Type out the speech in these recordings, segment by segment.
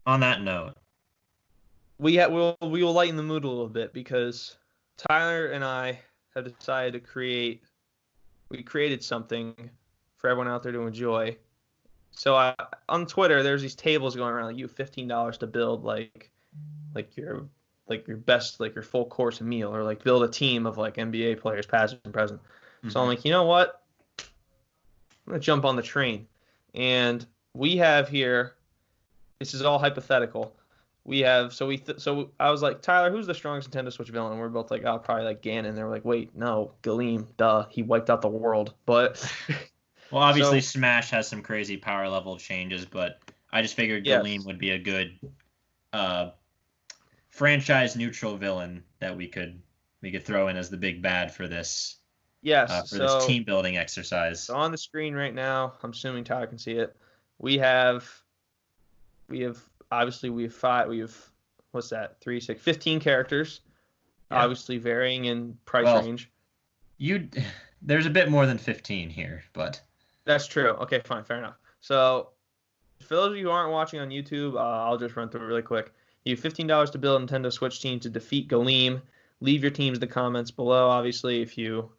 On that note, we will lighten the mood a little bit because Tyler and I have decided to we created something for everyone out there to enjoy. So on Twitter, there's these tables going around. Like you have $15 to build like your your best like your full course meal, or like build a team of like NBA players, past and present. So I'm hmm like, you know what? I'm gonna jump on the train, and we have here. This is all hypothetical. We have so I was like, Tyler, who's the strongest Nintendo Switch villain? And we're both like, oh, probably like Ganon. And they were like, wait, no, Galeem, duh, he wiped out the world. But well, obviously so Smash has some crazy power level changes, but I just figured Galeem yes, would be a good uh, franchise neutral villain that we could throw in as the big bad yes. for this So team building exercise. on the screen right now, I'm assuming Tyler can see it. We have we have obviously we have five. We have what's that? 3, 6, 15 characters. Yeah. Obviously varying in price Well, range. you there's a bit more than 15 here, but That's true. Okay, fine, fair enough. So for those of you who aren't watching on YouTube, I'll just run through it really quick. You have $15 to build a Nintendo Switch team to defeat Galeem. Leave your teams in the comments below. Obviously, if you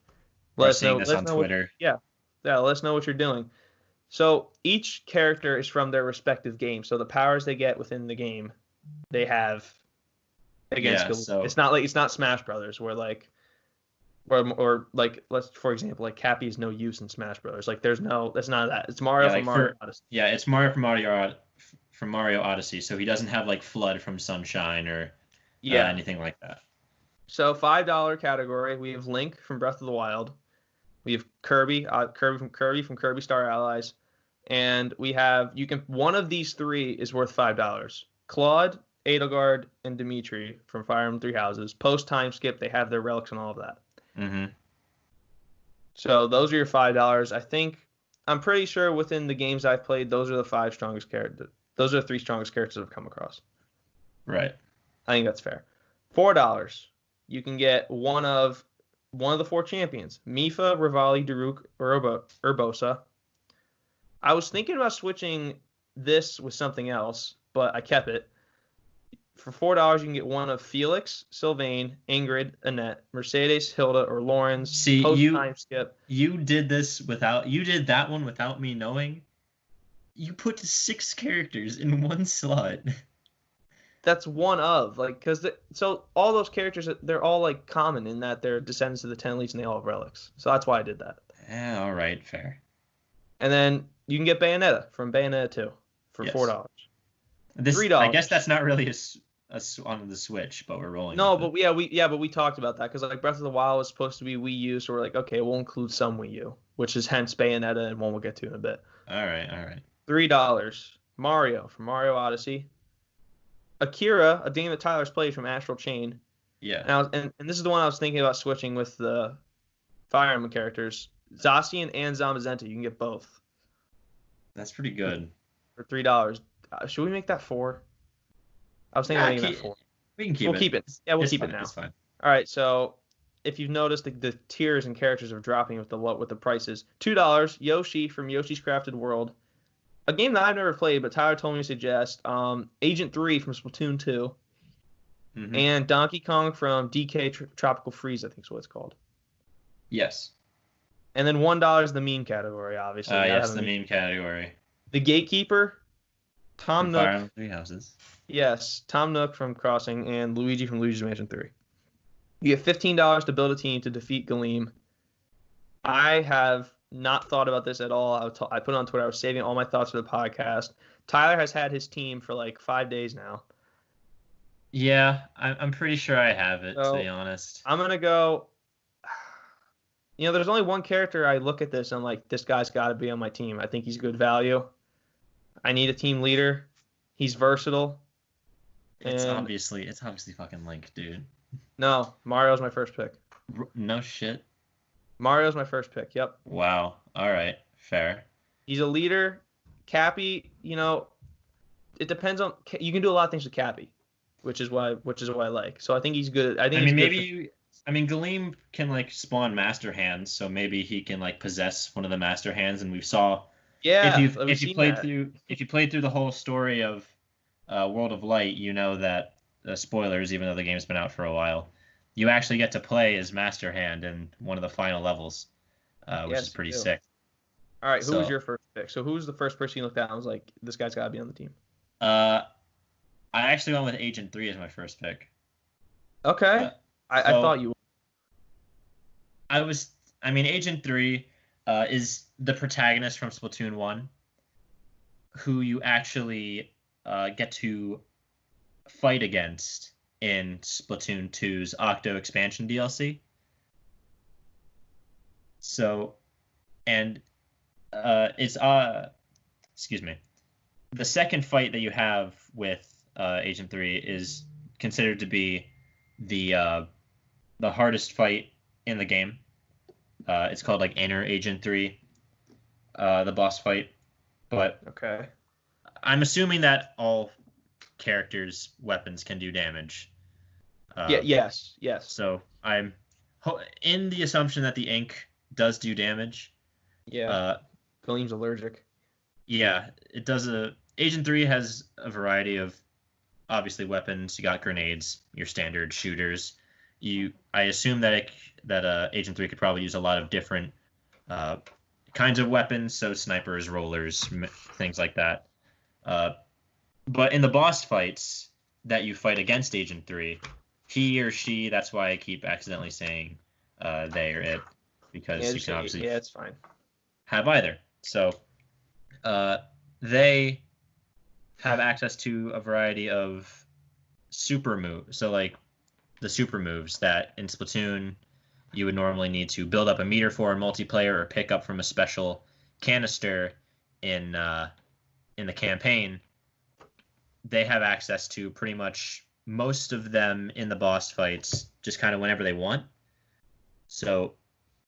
are seeing this let us on know what, Twitter. yeah, yeah, let us know what you're doing. So each character is from their respective game. So the powers they get within the game, they have against Yeah, Galeem. so It's not Smash Brothers where like or like let's for example like Cappy is no use in Smash Brothers. Like there's no that's not that. It's Mario yeah, from like Mario for Odyssey. yeah, it's from Mario Odyssey, so he doesn't have like Flood from Sunshine or Yeah. anything like that. So $5 category, we have Link from Breath of the Wild. We have Kirby from Kirby Star Allies, and we have you can one of these three is worth $5. Claude, Edelgard, and Dimitri from Fire Emblem Three Houses. Post time skip, they have their relics and all of that. hmm So those are your $5. I'm pretty sure within the games I've played, those are the five strongest characters. Those are the three strongest characters I've come across. Right. I think that's fair. $4, you can get one of the four champions: Mifa, Rivali, Daruk, or Urbosa. I was thinking about switching this with something else, but I kept it. For $4, you can get one of Felix, Sylvain, Ingrid, Annette, Mercedes, Hilda, or Lawrence. See, Post time skip. you did that one without me knowing. You put 6 characters in one slot. That's one of like so all those characters they're all like common in that they're descendants of the Ten Elites and they all have relics. So that's why I did that. Yeah, all right, fair. And then you can get Bayonetta from Bayonetta 2 for Yes. $4. I guess $3. that's not really on the Switch, but we're rolling No, with it. but but we talked about that because like Breath of the Wild was supposed to be Wii U, so we're like, okay, we'll include some Wii U, which is hence Bayonetta and one we'll get to in a bit. All right, all right. $3. Mario from Mario Odyssey. Akira, a game that Tyler's played from Astral Chain. Yeah, And this is the one I was thinking about switching with the Fire Emblem characters. Zacian and Zamazenta, you can get both that's pretty good. for $3. Should we make that 4? I was thinking Yeah, about making that 4. we can keep We'll it. keep it. Yeah, we'll It's keep fine. it now. It's fine. All right, so if you've noticed, the tiers and characters are dropping with the prices. $2, Yoshi from Yoshi's Crafted World, a game that I've never played, but Tyler told me to suggest. Agent 3 from Splatoon 2, hmm and Donkey Kong from DK Tropical Freeze, I think is what it's called. Yes. And then $1 is the meme category, obviously. Yes, the meme category The Gatekeeper, from Tom Fire Nook, Emblem Three Houses. yes, Tom Nook from Crossing, and Luigi from Luigi's Mansion 3. You get $15 to build a team to defeat Galeem. I have not thought about this at all. I put it on Twitter. I was saving all my thoughts for the podcast. Tyler has had his team for like 5 days now. Yeah, I'm pretty sure I have it, to So be honest. I'm going to go. There's only one character I look at this and I'm like, this guy's got to be on my team. I think he's good value. I need a team leader. He's versatile. It's And obviously fucking Link, dude. no, Mario's my first pick. No shit. Mario's my first pick. Yep. Wow. All right. Fair. He's a leader. Cappy, it depends on you can do a lot of things with Cappy, which is why I like. So I think he's good. I think he's good. Galeem can like spawn master hands, so maybe he can like possess one of the master hands. And we saw Yeah, if you played through the whole story of World of Light, you know that spoilers, even though the game's been out for a while, you actually get to play as Master Hand in one of the final levels, which is Yes, pretty you do. sick. All right, who was So, your first pick? So who's the first person you looked at and was like, this guy's got to be on the team? uh, I actually went with Agent 3 as my first pick. Okay. Uh, I so thought you would. I mean, Agent 3 is the protagonist from Splatoon 1, who you actually get to fight against in Splatoon 2's Octo expansion DLC. So, and it's excuse me. The second fight that you have with Agent 3 is considered to be the hardest fight in the game. It's called like Inner Agent 3, the boss fight. But Okay. I'm assuming that all characters' weapons can do damage. Yeah. Uh, Yes. so I'm in the assumption that the ink does do damage. Yeah. Uh, Galeem's allergic. yeah, it does. Agent 3 has a variety of obviously weapons. You got grenades, your standard shooters. I assume that Agent 3 could probably use a lot of different uh, kinds of weapons, so snipers, rollers, things like that. Uh, but in the boss fights that you fight against Agent 3, he or she, that's why I keep accidentally saying they or it, Yeah, because you just can say, obviously yeah, it's fine. have either. So uh, they have access to a variety of super moves. So like the super moves that in Splatoon you would normally need to build up a meter for in multiplayer or pick up from a special canister in the campaign. They have access to pretty much most of them in the boss fights, just kind of whenever they want. So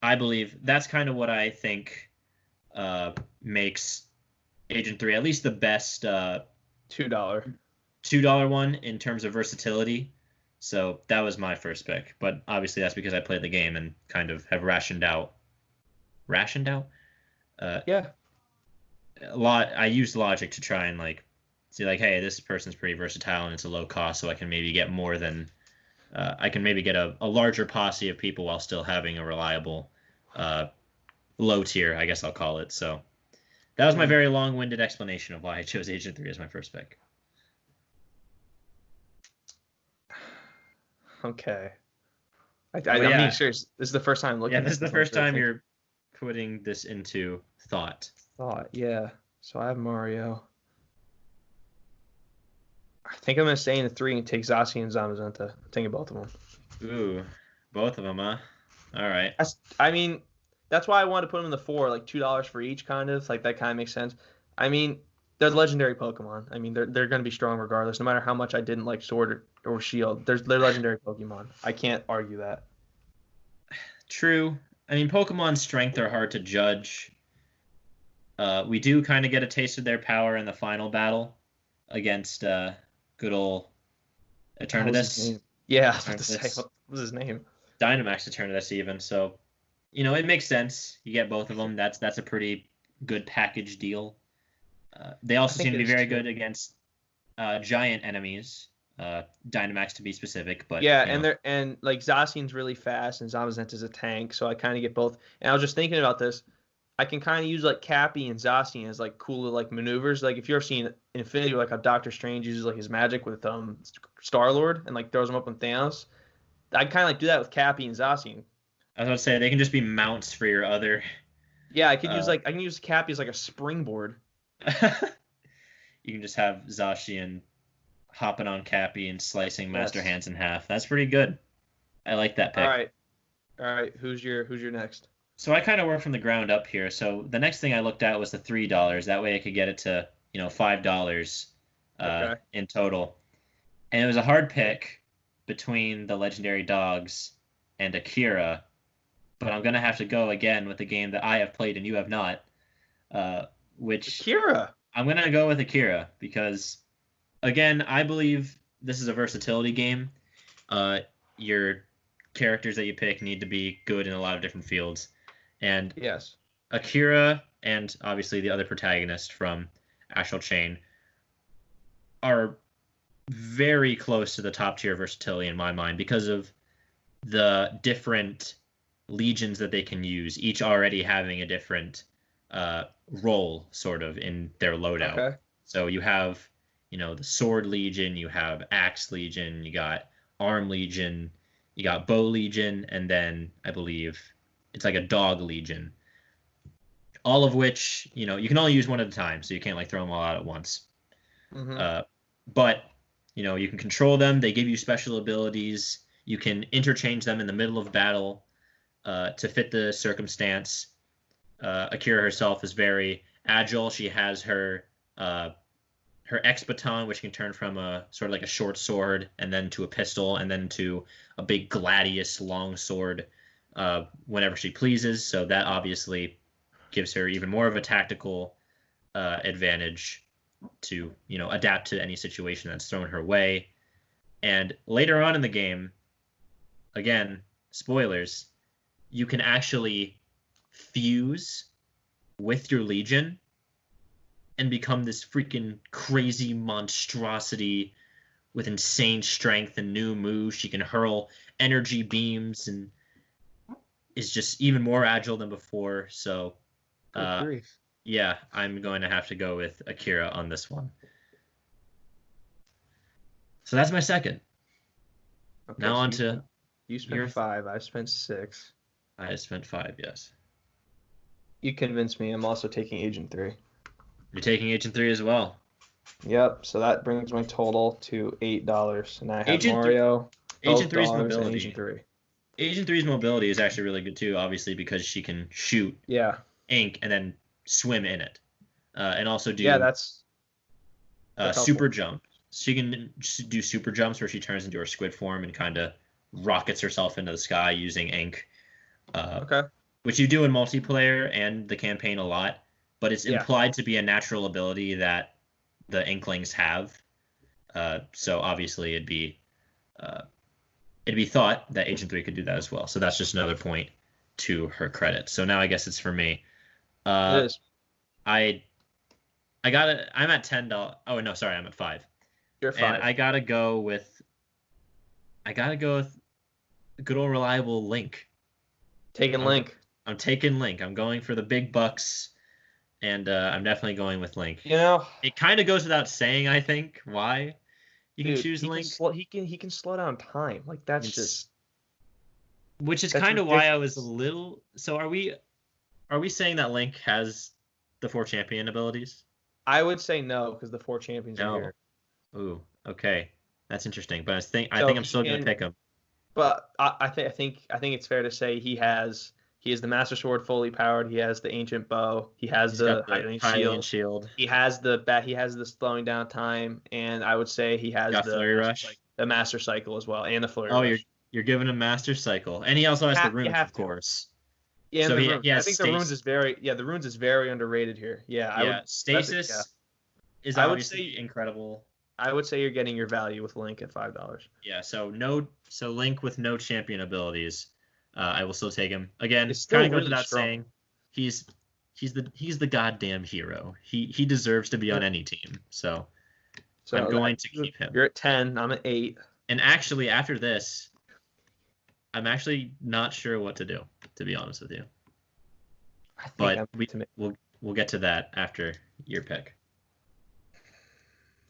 I believe that's kind of what I think makes Agent 3 at least the best $2. $2 one in terms of versatility. So that was my first pick, but obviously that's because I played the game and kind of have rationed out uh, Yeah. a lot. I used logic to try and like see like, hey, this person's pretty versatile and it's a low cost, so I can maybe get more than I can maybe get a larger posse of people while still having a reliable uh, low tier, I guess I'll call it. So that was my Mhm. very long-winded explanation of why I chose Agent 3 as my first pick. Okay. But I'm being yeah, serious. This is the first time yeah, looking this is at the this. I'm first really time thinking. you're putting this into thought. Thought. Yeah. So I have Mario. I think I'm gonna stay in the three and take Zacian and Zamazenta. I'm thinking both of them. Ooh, both of them, huh? All right. I mean, that's why I wanted to put them in the four, like $2 for each, kind of. Like that kind of makes sense. I mean, they're legendary Pokemon. I mean, they're gonna be strong regardless, no matter how much I didn't like Sword or Shield. They're legendary Pokemon. I can't argue that. True. I mean, Pokemon's strength are hard to judge. We do kind of get a taste of their power in the final battle against good old What was his Eternatus. name? Yeah, I was about to say, Eternatus. what was his name? Dynamax Eternatus even. So, it makes sense. You get both of them. That's a pretty good package deal. They I also think seem to it be is very too. good against giant enemies. Dynamax to be specific, but Yeah, and like Zacian's really fast and Zamazenta's a tank, so I kind of get both. And I was just thinking about this. I can kind of use like Cappy and Zacian as like cool like maneuvers. Like if you're seeing Infinity, like how Doctor Strange uses like his magic with Star Lord and like throws him up on Thanos. I kind of like do that with Cappy and Zacian. I was about to say they can just be mounts for your other. Yeah, I could use Uh, like I can use Cappy as like a springboard. you can just have Zacian hopping on Cappy and slicing Master Yes. Hands in half. That's pretty good. I like that All pick. right. All right. Who's your next? So I kind of worked from the ground up here. So the next thing I looked at was the $3. That way I could get it to $5 Okay. in total. And it was a hard pick between the legendary dogs and Akira, but I'm gonna have to go again with the game that I have played and you have not, uh, which Akira. I'm gonna go with Akira because again I believe this is a versatility game. Your characters that you pick need to be good in a lot of different fields, and Yes. Akira and obviously the other protagonist from Astral Chain are very close to the top tier versatility in my mind because of the different legions that they can use, each already having a different role sort of in their loadout. Okay. So you have, the Sword Legion, you have Axe Legion, you got Arm Legion, you got Bow Legion, and then I believe it's like a Dog Legion. All of which, you can only use one at a time, so you can't like throw them all out at once. Mm-hmm. But, you can control them. They give you special abilities. You can interchange them in the middle of battle to fit the circumstance. Akira herself is very agile. She has her X baton, which can turn from a sort of like a short sword, and then to a pistol, and then to a big gladius long sword whenever she pleases. So that obviously gives her even more of a tactical advantage to adapt to any situation that's thrown her way. And later on in the game, again, spoilers, you can actually fuse with your legion and become this freaking crazy monstrosity with insane strength and new moves. She can hurl energy beams and is just even more agile than before. So yeah, I'm going to have to go with Akira on this one. So that's my second. Okay, now so on to you spent 5. I spent 6. I spent 5, yes. You convinced me. I'm also taking Agent 3. You're taking Agent 3 as well. Yep, so that brings my total to $8. And I have Agent Mario, Agent 3's dogs, and mobility. Agent 3. Agent 3's mobility is actually really good too, obviously, because she can shoot ink and then swim in it. And also do that's super jump. She can do super jumps where she turns into her squid form and kind of rockets herself into the sky using ink. Which you do in multiplayer and the campaign a lot, but it's implied to be a natural ability that the Inklings have. So obviously it'd be thought that Agent 3 could do that as well. So that's just another point to her credit. So now I guess it's for me. It is. I got it. I'm at $10. Oh no, sorry, I'm at 5. You're 5. And I gotta go with good old reliable Link. Taking Link. I'm taking Link. I'm going for the big bucks, and I'm definitely going with Link. It kind of goes without saying, I think, why you can choose Link. He can slow down time. Like that's which is kind of why I was a little. So are we saying that Link has the 4 champion abilities? I would say no, because the 4 champions are here. Ooh, okay, that's interesting. But I think I'm still gonna pick him. But I think it's fair to say he has the Master Sword fully powered. He has the Ancient Bow. He's the Hylian Shield. He has the slowing down time, and I would say he has the Flurry Rush, the Master Cycle as well, and the Flurry Rush. You're giving him Master Cycle, and he also has the runes, of course. Yeah, so I think the runes is very underrated here. Stasis is obviously incredible. I would say you're getting your value with Link at $5. Yeah, so Link with no champion abilities. I will still take him. Again, kind of goes without saying, he's the goddamn hero. He deserves to be on any team. So I'm going to keep him. You're at 10. I'm at 8. And actually, after this, I'm actually not sure what to do, to be honest with you. But we'll get to that after your pick.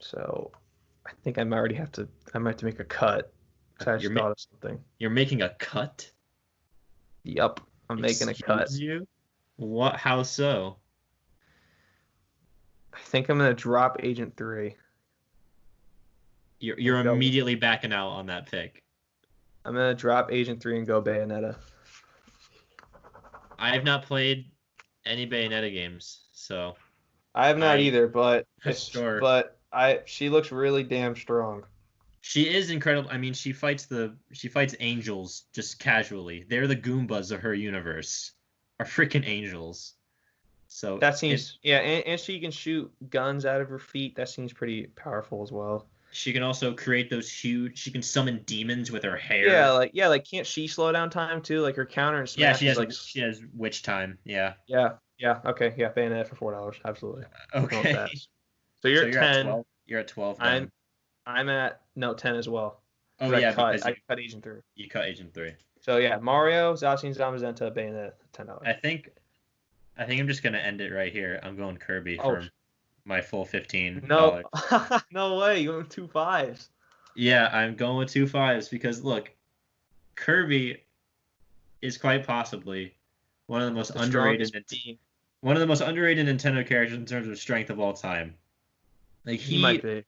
So I think I might have to make a cut. I just thought of something. You're making a cut? Yep, I'm making a cut. You? What? How so? I think I'm gonna drop Agent 3. You're immediately backing out on that pick. I'm gonna drop Agent 3 and go Bayonetta. I have not played any Bayonetta games, so I have not either. But sure. She looks really damn strong. She is incredible. I mean, she fights angels just casually. They're the Goombas of her universe. Are freaking angels. So that seems and she can shoot guns out of her feet. That seems pretty powerful as well. She can also create those huge. She can summon demons with her hair. Like can't she slow down time too? Like her counter and smash. Yeah, she has witch time. Yeah. Yeah. Okay. Yeah, Bayonetta for $4. Absolutely. Okay. So you're at 10. You're at 12. I'm I'm at 10 as well. Oh, 'Cause yeah, I cut Agent 3. you cut Agent 3. So yeah, Mario, Zacian, Zamazenta, Bayonetta, $10. I think I'm just going to end it right here. I'm going Kirby for my full $15. No, no way. You went 2 5s. Yeah, I'm going with 2 5s because, look, Kirby is quite possibly one of the most underrated Nintendo characters in terms of strength of all time. Like He might be.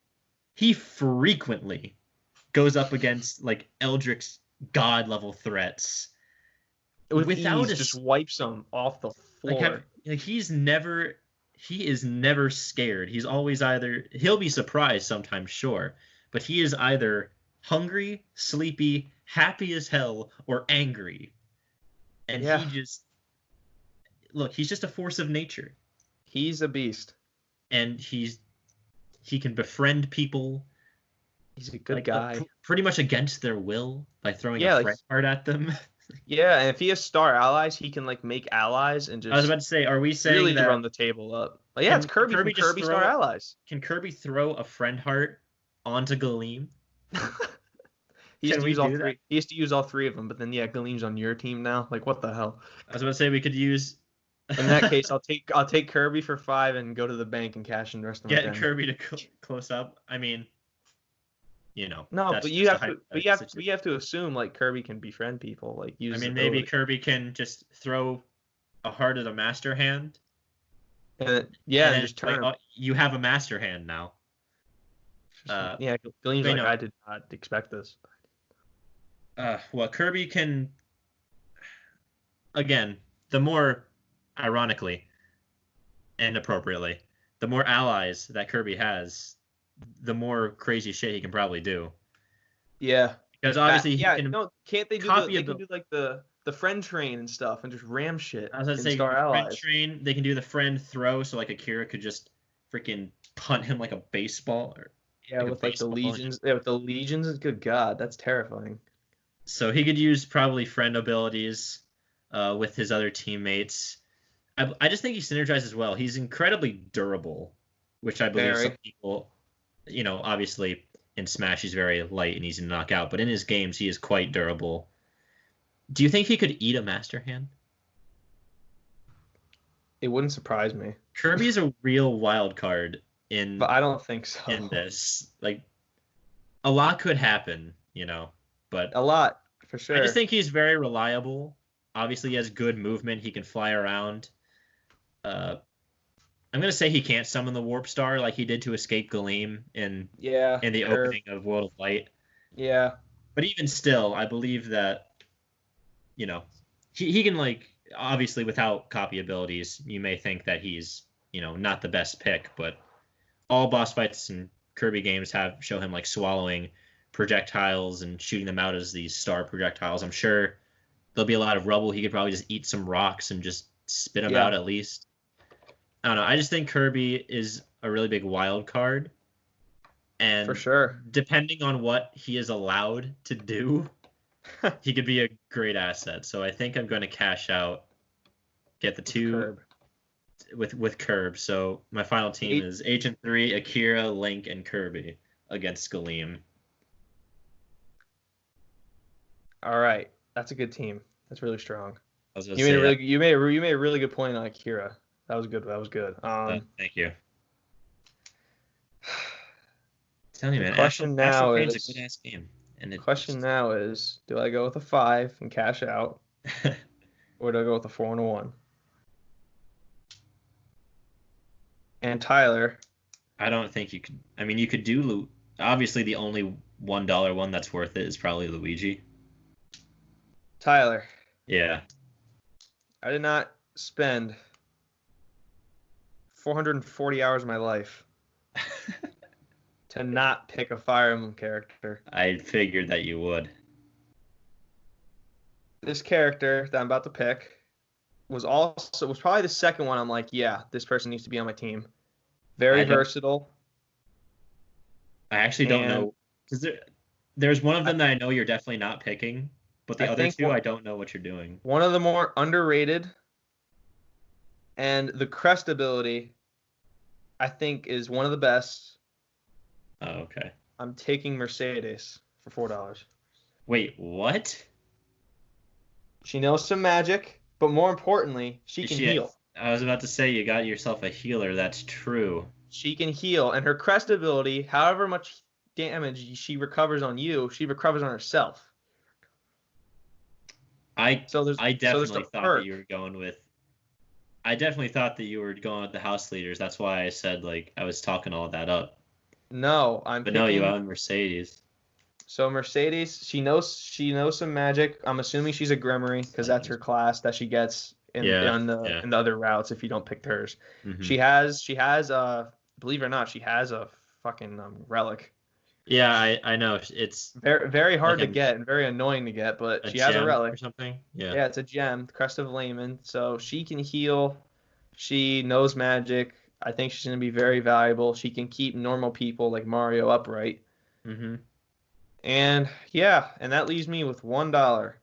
he frequently goes up against like Eldrick's god level threats without just wipes them off the floor. He is never scared. He's always he'll be surprised sometimes, sure, but he is either hungry, sleepy, happy as hell, or angry. And he's just a force of nature. He's a beast. And he can befriend people. He's a good guy. Pretty much against their will by throwing a friend card at them. Yeah, and if he has star allies, he can like make allies and just. I was about to say, are we saying really that run the table up? Like, yeah, it's Kirby from Kirby Star Allies. Can Kirby throw a friend heart onto Galeem? He has to use all three. He has to use all 3 of them, but then Galeem's on your team now. Like, what the hell? I was about to say we could use. In that case, I'll take Kirby for 5 and go to the bank and cash in the rest of my Getting Kirby to close up. I mean, no, but you have to assume like Kirby can befriend people. Like, use. I mean, maybe Kirby can just throw a heart at a master hand. And just turn. Like, you have a master hand now. Galeem's like, I did not expect this. Well, Kirby can. Again, the more ironically and appropriately, the more allies that Kirby has, the more crazy shit he can probably do. Yeah. Because obviously can't they do like the friend train and stuff and just ram shit. I was gonna say friend train, they can do the friend throw, so like Akira could just freaking punt him like a baseball with the legions. Yeah, with the legions, good god, that's terrifying. So he could use probably friend abilities with his other teammates. I just think he synergizes well. He's incredibly durable, which I believe some people, obviously in Smash he's very light and easy to knock out, but in his games he is quite durable. Do you think he could eat a Master Hand? It wouldn't surprise me. Kirby is a real wild card but I don't think so. In this, like, a lot could happen, but a lot for sure. I just think he's very reliable. Obviously, he has good movement. He can fly around. I'm gonna say he can't summon the Warp Star like he did to escape Galeem in the opening of World of Light. Yeah. But even still, I believe that he can, like, obviously without copy abilities, you may think that he's not the best pick, but all boss fights in Kirby games show him like swallowing projectiles and shooting them out as these star projectiles. I'm sure there'll be a lot of rubble. He could probably just eat some rocks and just spit them out at least. I don't know. I just think Kirby is a really big wild card. And for sure, depending on what he is allowed to do, he could be a great asset. So I think I'm going to cash out, get the 2 with Curb. So my final team is Agent 3, Akira, Link, and Kirby against Galeem. All right, that's a good team. That's really strong. You made a really good point on Akira. That was good. Thank you. Tell me, man. Question now is a good ass game. And now is: do I go with a 5 and cash out, or do I go with a 4 and a 1? And Tyler, I don't think you could. I mean, you could do. Obviously, the only $1 one that's worth it is probably Luigi. Tyler. Yeah. I did not spend 440 hours of my life to not pick a Fire Emblem character. I figured that you would. This character that I'm about to pick was probably the second one I'm like, yeah, this person needs to be on my team. Very versatile. I actually don't know. Because there's one of them that I know you're definitely not picking, but the other two, I don't know what you're doing. One of the more underrated, and the crest ability, I think, is one of the best. Oh, okay. I'm taking Mercedes for $4. Wait, what? She knows some magic, but more importantly, she Is can she? heal. I was about to say you got yourself a healer. That's true. She can heal, and her crest ability, however much damage she recovers on you, she recovers on herself. I So there's I so there's definitely the thought that perk. you were going with. I definitely thought that you were going with the house leaders. That's why I said like I was talking all that up. No, I'm But no, you picking. have Mercedes. So Mercedes, she knows some magic. I'm assuming she's a Grimoire because that's her class that she gets in Yeah, in the yeah. in the other routes if you don't pick hers. Hmm. She has believe it or not, she has a fucking relic. Yeah, I know. It's Very very like hard to get and very annoying to get, but a she has a gem relic. or something. Yeah. Yeah, it's a gem, Crest of Layman. So she can heal. She knows magic. I think she's gonna be very valuable. She can keep normal people like Mario upright. Hmm. And yeah, and that leaves me with $1.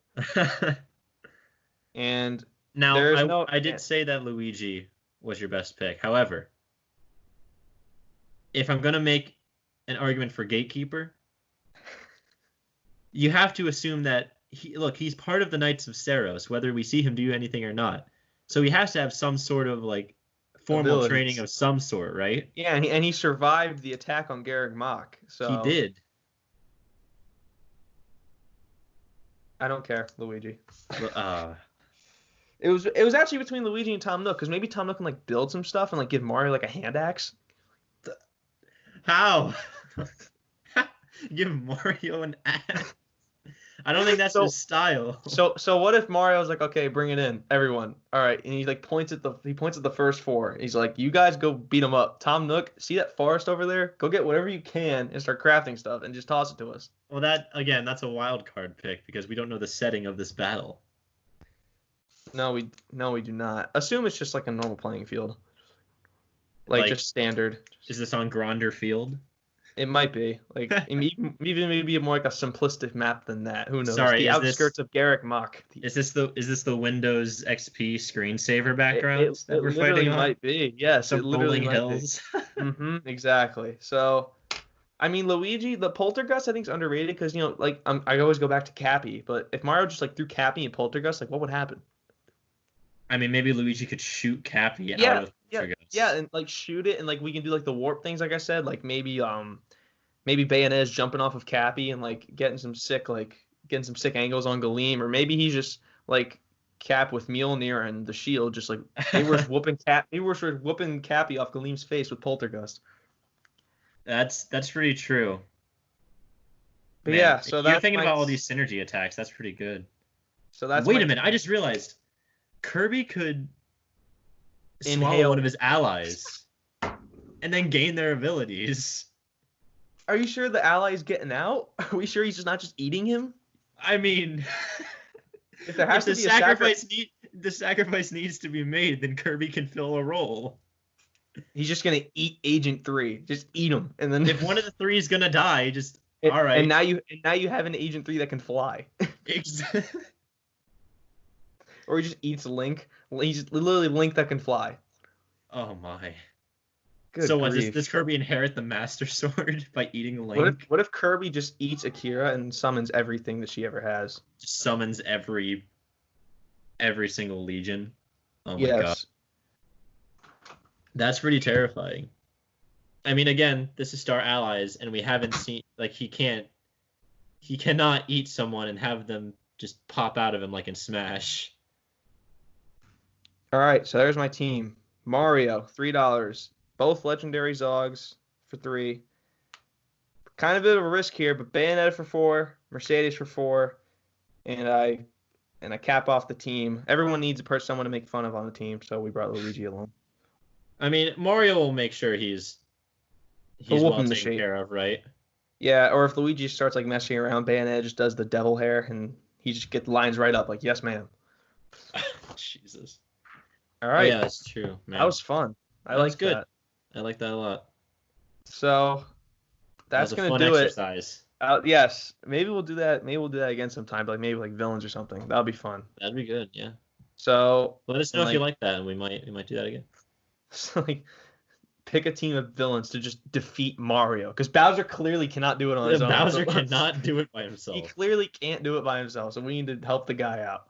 And Now, there's I did say that Luigi was your best pick. However, if I'm gonna make an argument for Gatekeeper, you have to assume that he's part of the Knights of Seros, whether we see him do anything or not. So he has to have some sort of like formal training abilities. of some sort, right? Yeah, and he survived the attack on Garreg Mach. He So did. I don't care, Luigi. Uh, It was actually between Luigi and Tom Nook because maybe Tom Nook can like build some stuff and like give Mario like a hand axe. how? Give Mario an axe. I don't think that's So his style. so what if Mario's like, okay, bring it in, everyone. All right, and he like points at the first four. He's like, you guys go beat him up. Tom Nook, see that forest over there? Go get whatever you can and start crafting stuff and just toss it to us. Well, that's a wild card pick because we don't know the setting of this battle. No, we do not. Assume it's just like a normal playing field, like just standard. Is this on Gronder Field? It might be like even maybe more like a simplistic map than that. Who knows? Sorry, The is outskirts of Garreg Mach. Is this the Windows XP screensaver It, backgrounds that it we're literally fighting on? might be. Yes, Some it literally rolling might hills. be. Exactly. So, I mean, Luigi, the Poltergust, I think is underrated because like I always go back to Cappy, but if Mario just like threw Cappy and Poltergust, like what would happen? I mean, maybe Luigi could shoot Cappy out Yeah, of yeah, Poltergust. yeah, and like shoot it, and like we can do like the warp things, like I said, like maybe Bayonet's jumping off of Cappy and like getting some sick angles on Galeem, or maybe he's just like Cap with Mjolnir and the shield, just like they were whooping Cappy off Galeem's face with Poltergust. That's pretty true. But Man, yeah, so you're thinking about all these synergy attacks. That's pretty good. So that's Wait a minute, I just realized Kirby could swallow Inhale. one of his allies and then gain their abilities. Are you sure the ally's getting out? Are we sure he's just not just eating him? I mean, If there has if to the be a the sacrifice needs to be made, then Kirby can fill a role. he's just gonna eat Agent 3. Just eat him, and then If one of the three is gonna die, just all right. And now you have an Agent 3 that can fly. Or he just eats Link. He's literally Link that can fly. Oh my. Good So what, grief. does Kirby inherit the Master Sword by eating Link? What if Kirby just eats Akira and summons everything that she ever has? Just summons every single legion. Oh my Yes. god. That's pretty terrifying. I mean, again, this is Star Allies, and we haven't seen like he cannot eat someone and have them just pop out of him like in Smash. All right, so there's my team. Mario, $3. Both legendary Zogs for $3. Kind of a bit of a risk here, but Bayonetta for $4, Mercedes for $4, and I cap off the team. Everyone needs someone to make fun of on the team, so we brought Luigi along. I mean, Mario will make sure he's We'll whoop well him to taken shape. care of, right? Yeah, or if Luigi starts like messing around, Bayonetta just does the devil hair and he just gets lines right up like, yes, ma'am. Jesus. All right. Oh, yeah, that's true, man. That was fun. I That was like good. that. I like that a lot. So that's That was a gonna fun do exercise. it. Yes, maybe we'll do that. Maybe we'll do that again sometime, but maybe like villains or something. That'll be fun. That'd be good, yeah. So Let us know if you like that, and we might do that again. so like pick a team of villains to just defeat Mario, because Bowser clearly cannot do it on his own. Bowser So cannot do it by he himself. clearly can't do it by himself, so we need to help the guy out.